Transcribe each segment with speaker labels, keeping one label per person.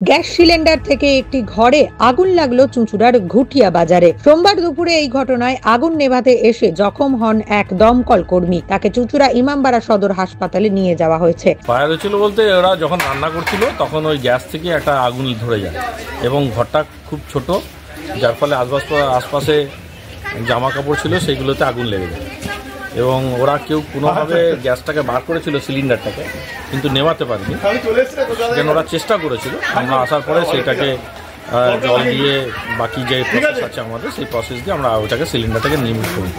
Speaker 1: Gas cylinder থেকে একটি ঘরে আগুন লাগলো চুঁচুড়ার ঘুটিয়া বাজারে। সোমবার দুপুরে এই ঘটনায় আগুন নেভাতে এসে জখম হন এক দমকল কর্মী। তাকে চুঁচুড়া ইমামবাড়া সদর হাসপাতালে নিয়ে যাওয়া হয়েছে।
Speaker 2: ফায়ার হয়েছিল বলতে ওরা যখন রান্না করছিল তখন ওই গ্যাস থেকে একটা আগুন ধরে যায় এবং ঘরটা খুব ছোট, যার ফলে আশপাশে জামা কাপড় ছিল সেইগুলোতে আগুন লেগে যায় এবং ওরা কেউ কোনোভাবে গ্যাসটাকে বার করেছিল সিলিন্ডারটাকে, কিন্তু নেভাতে পারেনি। যেন ওরা চেষ্টা করেছিল, আমরা আসার পরে সেইটাকে জল দিয়ে বাকি যে প্রসেস আছে আমাদের সেই প্রসেস দিয়ে আমরা ওটাকে সিলিন্ডারটাকে নির্মূল করি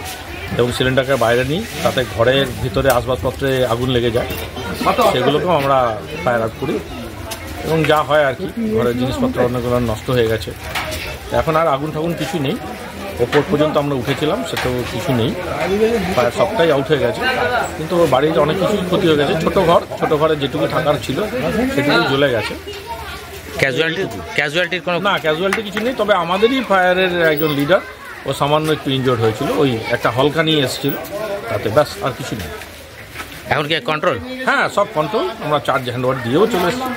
Speaker 2: এবং সিলিন্ডারকে বাইরে নিই, তাতে ঘরের ভিতরে আসবাবপত্রে আগুন লেগে যায়, সেগুলোকেও আমরা ফায়ার আউট করি এবং যা হয় আর কি, ঘরের জিনিসপত্র অনেকগুলো নষ্ট হয়ে গেছে। এখন আর আগুন ঠাগুন কিছু নেই, ওপর পর্যন্ত আমরা উঠেছিলাম সেটাও কিছু নেই, প্রায় সবটাই আউট হয়ে গেছে, কিন্তু বাড়ির অনেক কিছুই ক্ষতি হয়ে গেছে। ছোট ঘরে যেটুকু থাকার ছিল সেটুকু জ্বলে গেছে।
Speaker 3: ক্যাজুয়ালিটির কোনো
Speaker 2: না, ক্যাজুয়ালিটি কিছু নেই, তবে আমাদেরই ফায়ারের একজন লিডার ও সামান্য একটু ইনজোর্ড হয়েছিল, ওই একটা হলকা নিয়ে এসেছিল, তাতে ব্যাস, আর কিছু নেই।
Speaker 3: এখন কি কন্ট্রোল?
Speaker 2: হ্যাঁ, সব কন্ট্রোল, আমরা চার্জ হ্যান্ডওভার দিয়েও চলে এসেছি।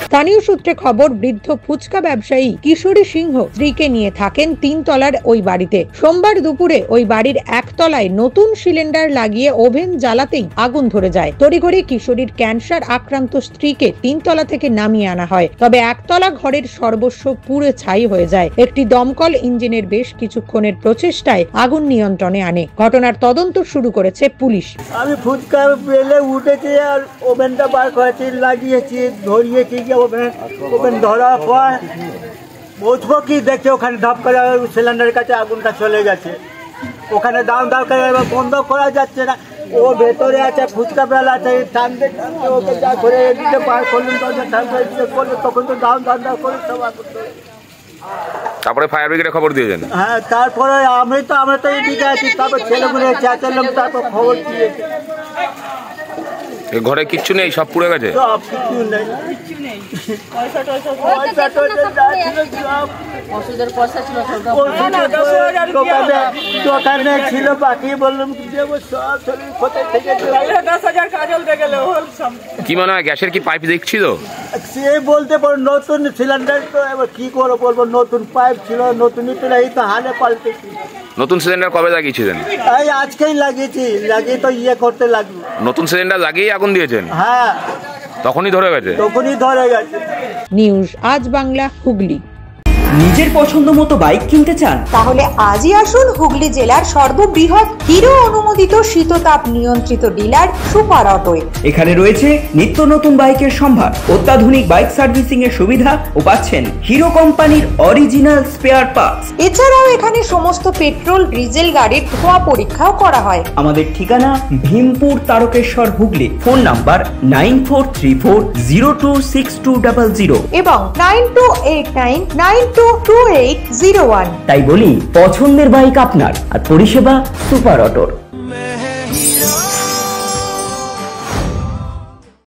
Speaker 1: স্থানীয় সূত্রে খবর, বৃদ্ধ ফুচকা ব্যবসায়ী কিশোরী সিংহ স্ত্রীকে নিয়ে থাকেন 3 তলার ওই বাড়িতে। সোমবার দুপুরে ওই বাড়ির 1 তলায় নতুন সিলিন্ডার লাগিয়ে ওভেন জ্বালাতেই আগুন ধরে যায়। তড়িঘড়ি কিশোরীর ক্যান্সার আক্রান্ত স্ত্রীকে 3 তলা থেকে নামিয়ে আনা হয়, তবে 1 তলা ঘরের সর্বস্ব পুড়ে ছাই হয়ে যায়। একটি দমকল ইঞ্জিনের বেশ কিছুক্ষণের প্রচেষ্টায় আগুন নিয়ন্ত্রণে আনে। ঘটনার তদন্ত শুরু করেছে পুলিশ।
Speaker 4: আমি ফুচকা বেলে উঠেছি আর ওভেনটা বার করেছি, লাগিয়েছি, ধরিয়েছি, ওভেন ধরার পর বুঝবো কি দেখছে ওখানে ধাপ করে সিলিন্ডারের কাছে আগুনটা চলে গেছে। ওখানে দাম করে এবার বন্ধ করা যাচ্ছে না, ও ভেতরে আছে, ফুচকা বেলা আছে, টানতে টানতে ওকে যা করে দিতে বার করলেন, করলো তখন তো দাম করে সব আগুন।
Speaker 5: তারপরে ফায়ার ব্রিগেডে খবর দিয়েছেন?
Speaker 4: হ্যাঁ, তারপরে আমরা তো এদিকে আছি, তারপর ছেলেগুলো চেঁচালাম, তারপর খবর দিয়েছে।
Speaker 5: ঘরে কিচ্ছু নেই, সব পুড়ে গেছে?
Speaker 4: সব কিছু নেই, দোকানে ছিল বাকি, বললাম
Speaker 5: কি মনে হয় গ্যাসের কি পাইপ দেখছিল?
Speaker 4: সে বলতে পারো নতুন সিলিন্ডার, তো এবার কি করে বলবো, নতুন পাইপ ছিল, নতুনই তো এই তো হালে পাল্টেছি।
Speaker 5: নতুন সিলিন্ডার কবে লাগিয়েছিলেন?
Speaker 4: এই আজকেই লাগিয়েছি, লাগিয়ে তো করতে লাগলো।
Speaker 5: নতুন সিলিন্ডার লাগিয়ে আগুন দিয়েছেন?
Speaker 4: হ্যাঁ,
Speaker 5: তখনই ধরে গেছে?
Speaker 4: তখনই ধরে গেছে।
Speaker 1: নিউজ আজ বাংলা, হুগলি।
Speaker 6: নিজের পছন্দ মতো বাইক কিনতে চান?
Speaker 7: তাহলে আজই আসুন হুগলি জেলার সর্ববৃহৎ হিরো অনুমোদিত শীততাপ নিয়ন্ত্রিত ডিলার সুপার অটোয়।
Speaker 6: এখানে রয়েছে নিত্য নতুন বাইকের সম্ভার, অত্যাধুনিক বাইক সার্ভিসিং এর সুবিধা ও পাচ্ছেন হিরো কোম্পানির অরিজিনাল স্পেয়ার পার্টস।
Speaker 7: এছাড়াও এখানে সমস্ত পেট্রোল ডিজেল গাড়ির ধোঁয়া পরীক্ষাও করা হয়।
Speaker 6: আমাদের ঠিকানা ভীমপুর তারকেশ্বর, হুগলি। ফোন নাম্বার 9434026200
Speaker 7: এবং 9289922801।
Speaker 6: তাই বলি, পছন্দের বাইক আপনার আর পরিষেবা সুপার অটোর।